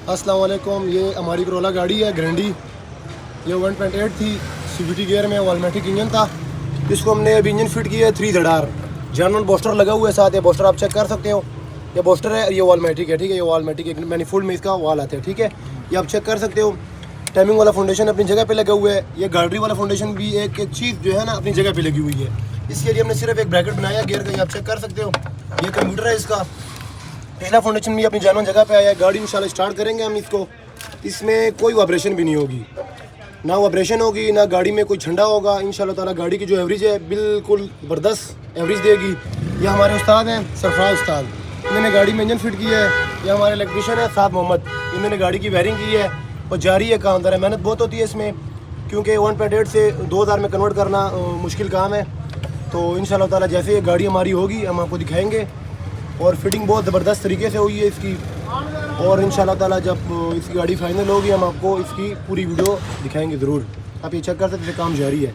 अस्सलाम वालेकुम। ये हमारी करोला गाड़ी है ग्रैंडी। ये 1.8 थी, सीवीटी गियर में, वॉलमेटिक इंजन था। इसको हमने अभी इंजन फिट किया है 3ZR। जर्मन बूस्टर लगा हुआ है साथ। ये बूस्टर आप चेक कर सकते हो, ये बूस्टर है, ये वॉलमेटिक है, ठीक है। ये वॉलमेटिक एक मैनीफोल्ड में इसका वाल आता है, ठीक है। ये आप चेक कर सकते हो। टाइमिंग वाला फाउंडेशन अपनी जगह पे लगा हुआ है। ये गार्डरी वाला फाउंडेशन भी एक चीज़ जो है ना अपनी जगह पे लगी हुई है। इसके लिए हमने सिर्फ एक ब्रैकेट बनाया गियर का, ये आप चेक कर सकते हो। ये कंप्यूटर है इसका। पहला फाउंडेशन भी अपनी जानवर जगह पे आया है। गाड़ी इंशाल्लाह स्टार्ट करेंगे हम इसको, इसमें कोई वाइब्रेशन भी नहीं होगी, ना वाइब्रेशन होगी, ना गाड़ी में कोई झंडा होगा। इंशाल्लाह ताला गाड़ी की जो एवरेज है बिल्कुल ज़बरदस्त एवरेज देगी। ये हमारे उस्ताद हैं सरफराज उस्ताद, इन्होंने गाड़ी में इंजन फिट किया है। ये हमारे इलेक्ट्रीशियन है साद मोहम्मद, इन्होंने गाड़ी की वायरिंग की है और जारी है काम। दर मेहनत बहुत होती है इसमें, क्योंकि 1.8 से 2000 में कन्वर्ट करना मुश्किल काम है। तो इंशाल्लाह ताला जैसे ये गाड़ी हमारी होगी हम आपको दिखाएंगे। और फिटिंग बहुत ज़बरदस्त तरीके से हुई है इसकी। और इंशाल्लाह ताला जब इसकी गाड़ी फाइनल होगी हम आपको इसकी पूरी वीडियो दिखाएंगे ज़रूर। आप ये चेक कर सकते हैं, काम जारी है।